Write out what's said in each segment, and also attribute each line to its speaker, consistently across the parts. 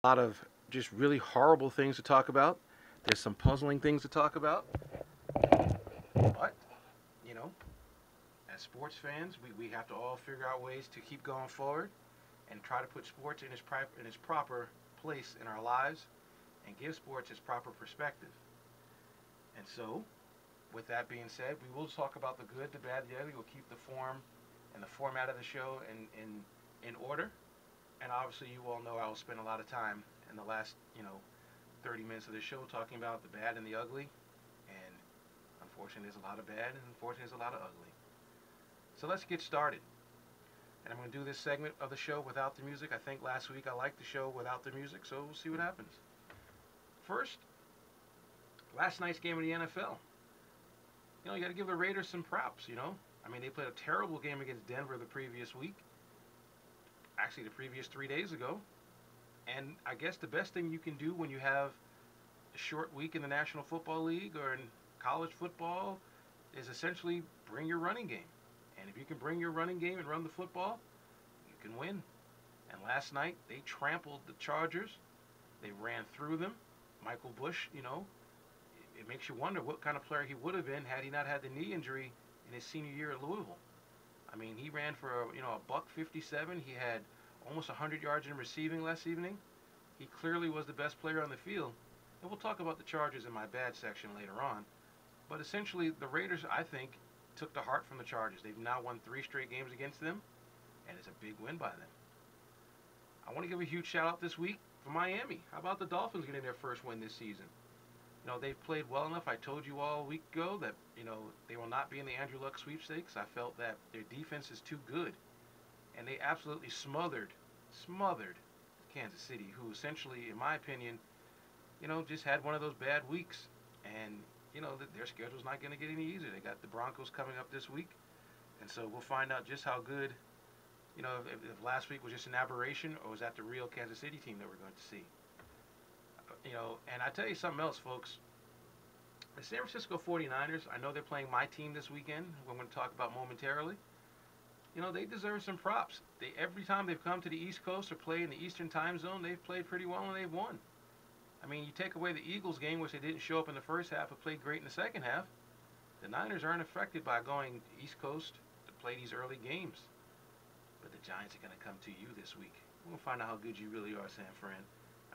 Speaker 1: A lot of just really horrible things to talk about. There's some puzzling things to talk about. But, you know, as sports fans, we have to all figure out ways to keep going forward and try to put sports in its proper place in our lives and give sports its proper perspective. And so, with that being said, we will talk about the good, the bad, the ugly. We'll keep the form and the format of the show in order. And obviously, you all know I will spend a lot of time in the last, 30 minutes of the show talking about the bad and the ugly. And unfortunately, there's a lot of bad, and unfortunately, there's a lot of ugly. So let's get started. And I'm going to do this segment of the show without the music. I think last week I liked the show without the music, so we'll see what happens. First, last night's game of the NFL. You got to give the Raiders some props. I mean, they played a terrible game against Denver the previous week. Actually, the previous 3 days ago. And I guess the best thing you can do when you have a short week in the National Football League or in college football is essentially bring your running game. And if you can bring your running game and run the football, you can win. And last night, they trampled the Chargers. They ran through them. Michael Bush, it makes you wonder what kind of player he would have been had he not had the knee injury in his senior year at Louisville. I mean, he ran for a buck 57. He had almost 100 yards in receiving last evening. He clearly was the best player on the field. And we'll talk about the Chargers in my bad section later on. But essentially, the Raiders, I think, took the heart from the Chargers. They've now won 3 straight games against them, and it's a big win by them. I want to give a huge shout out this week for Miami. How about the Dolphins getting their first win this season? They've played well enough. I told you all a week ago that, they will not be in the Andrew Luck sweepstakes. I felt that their defense is too good. And they absolutely smothered Kansas City, who essentially, in my opinion, just had one of those bad weeks. And, their schedule's not going to get any easier. They got the Broncos coming up this week. And so we'll find out just how good, if last week was just an aberration or was that the real Kansas City team that we're going to see. And I tell you something else, folks. The San Francisco 49ers, I know they're playing my team this weekend, who I'm going to talk about momentarily. They deserve some props. Every time they've come to the East Coast or play in the Eastern time zone, they've played pretty well and they've won. I mean, you take away the Eagles game, which they didn't show up in the first half, but played great in the second half. The Niners aren't affected by going East Coast to play these early games. But the Giants are going to come to you this week. We'll find out how good you really are, San Fran.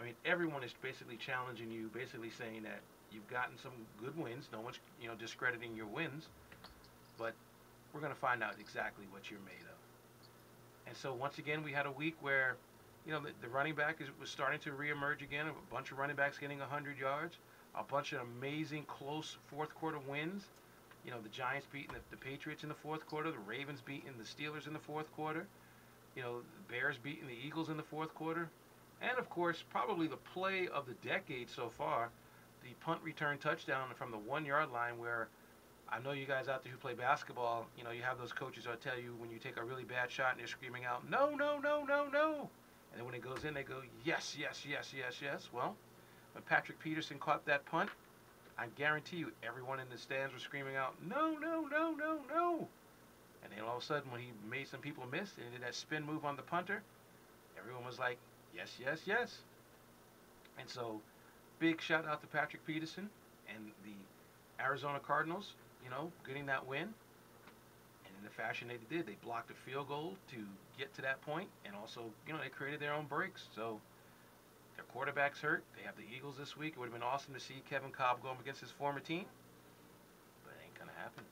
Speaker 1: I mean, everyone is basically challenging you, basically saying that you've gotten some good wins. No one's, discrediting your wins. But we're going to find out exactly what you're made of. And so once again, we had a week where, the running back was starting to reemerge again. A bunch of running backs getting 100 yards. A bunch of amazing close fourth quarter wins. The Giants beating the Patriots in the fourth quarter. The Ravens beating the Steelers in the fourth quarter. The Bears beating the Eagles in the fourth quarter. And, of course, probably the play of the decade so far, the punt return touchdown from the 1-yard line where I know you guys out there who play basketball, you have those coaches who tell you when you take a really bad shot and they're screaming out, no, no, no, no, no. And then when it goes in, they go, yes, yes, yes, yes, yes. Well, when Patrick Peterson caught that punt, I guarantee you everyone in the stands was screaming out, no, no, no, no, no. And then all of a sudden when he made some people miss and did that spin move on the punter, everyone was like, yes, yes, yes. And so, big shout out to Patrick Peterson and the Arizona Cardinals, getting that win. And in the fashion they did, they blocked a field goal to get to that point, and also, they created their own breaks. So, their quarterback's hurt. They have the Eagles this week. It would have been awesome to see Kevin Cobb go up against his former team, but it ain't going to happen.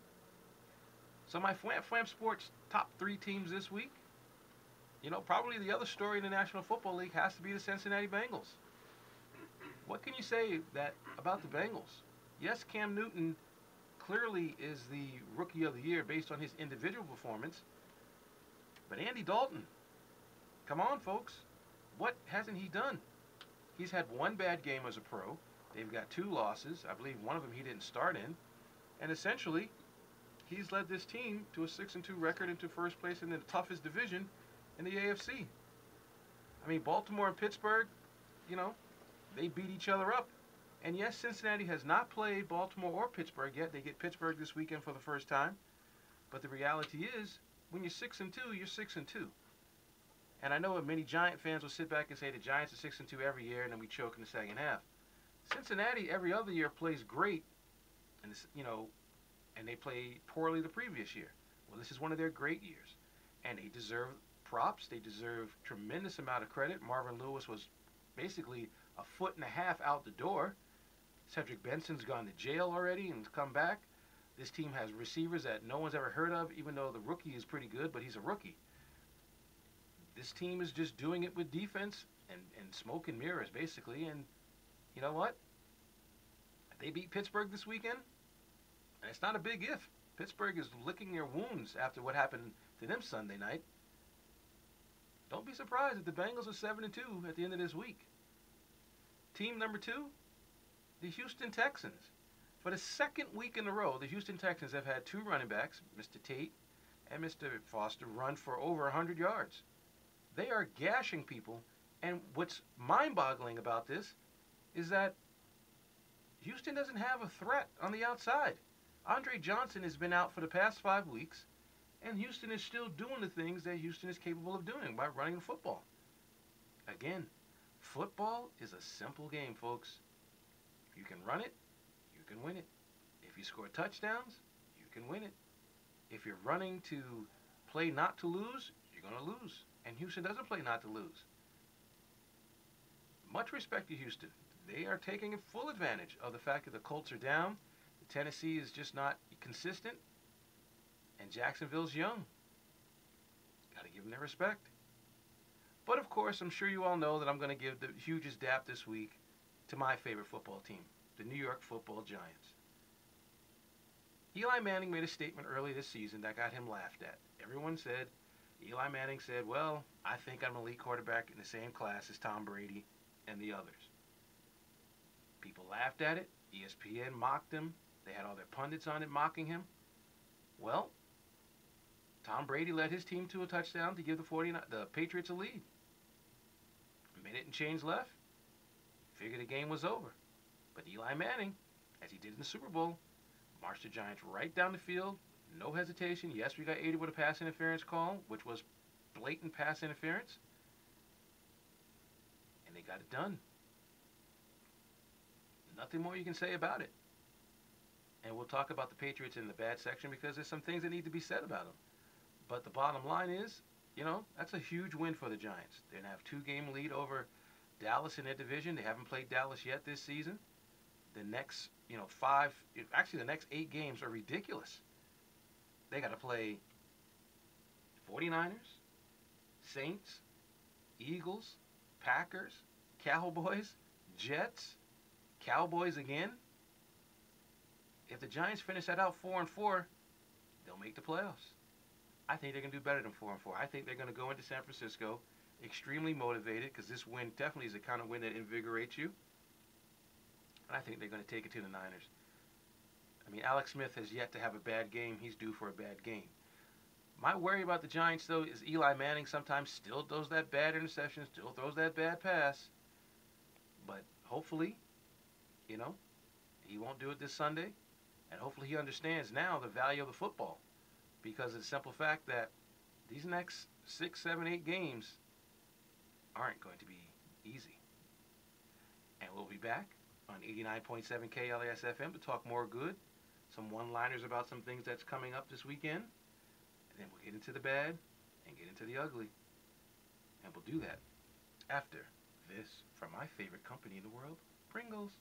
Speaker 1: So, my fwampfwamp Sports top 3 teams this week. Probably the other story in the National Football League has to be the Cincinnati Bengals. What can you say about the Bengals? Yes, Cam Newton clearly is the rookie of the year based on his individual performance. But Andy Dalton, come on, folks. What hasn't he done? He's had one bad game as a pro. They've got 2 losses. I believe one of them he didn't start in. And essentially, he's led this team to a 6-2 record into first place in the toughest division in the AFC. I mean, Baltimore and Pittsburgh, they beat each other up. And yes, Cincinnati has not played Baltimore or Pittsburgh yet. They get Pittsburgh this weekend for the first time. But the reality is, when you're 6-2, you're 6-2. And I know that many Giant fans will sit back and say the Giants are 6-2 every year, and then we choke in the second half. Cincinnati every other year plays great, and and they play poorly the previous year. Well, this is one of their great years, and they deserve props. They deserve tremendous amount of credit. Marvin Lewis was basically a foot and a half out the door. Cedric Benson's gone to jail already and come back. This team has receivers that no one's ever heard of, even though the rookie is pretty good, but he's a rookie. This team is just doing it with defense and smoke and mirrors, basically. And you know what? They beat Pittsburgh this weekend, and it's not a big if. Pittsburgh is licking their wounds after what happened to them Sunday night. Don't be surprised if the Bengals are 7-2 at the end of this week. Team number 2, the Houston Texans. For the second week in a row, the Houston Texans have had 2 running backs, Mr. Tate and Mr. Foster, run for over 100 yards. They are gashing people, and what's mind-boggling about this is that Houston doesn't have a threat on the outside. Andre Johnson has been out for the past 5 weeks, and Houston is still doing the things that Houston is capable of doing by running the football. Again, football is a simple game, folks. If you can run it, you can win it. If you score touchdowns, you can win it. If you're running to play not to lose, you're going to lose. And Houston doesn't play not to lose. Much respect to Houston. They are taking full advantage of the fact that the Colts are down. Tennessee is just not consistent. And Jacksonville's young. Got to give them their respect. But of course, I'm sure you all know that I'm going to give the hugest dap this week to my favorite football team, the New York Football Giants. Eli Manning made a statement early this season that got him laughed at. Eli Manning said, well, I think I'm an elite quarterback in the same class as Tom Brady and the others. People laughed at it. ESPN mocked him. They had all their pundits on it mocking him. Well, Tom Brady led his team to a touchdown to give the Patriots a lead. A minute and change left. Figured the game was over. But Eli Manning, as he did in the Super Bowl, marched the Giants right down the field. No hesitation. Yes, we got aided with a pass interference call, which was blatant pass interference. And they got it done. Nothing more you can say about it. And we'll talk about the Patriots in the bad section because there's some things that need to be said about them. But the bottom line is, that's a huge win for the Giants. They're going to have 2-game lead over Dallas in their division. They haven't played Dallas yet this season. The next, the next 8 games are ridiculous. They got to play 49ers, Saints, Eagles, Packers, Cowboys, Jets, Cowboys again. If the Giants finish that out 4-4, they'll make the playoffs. I think they're going to do better than 4-4. I think they're going to go into San Francisco extremely motivated because this win definitely is the kind of win that invigorates you. And I think they're going to take it to the Niners. I mean, Alex Smith has yet to have a bad game. He's due for a bad game. My worry about the Giants, though, is Eli Manning sometimes still throws that bad interception, still throws that bad pass. But hopefully, he won't do it this Sunday. And hopefully he understands now the value of the football. Because of the simple fact that these next 6, 7, 8 games aren't going to be easy. And we'll be back on 89.7 KLAS FM to talk more good. Some one-liners about some things that's coming up this weekend. And then we'll get into the bad and get into the ugly. And we'll do that after this from my favorite company in the world, Pringles.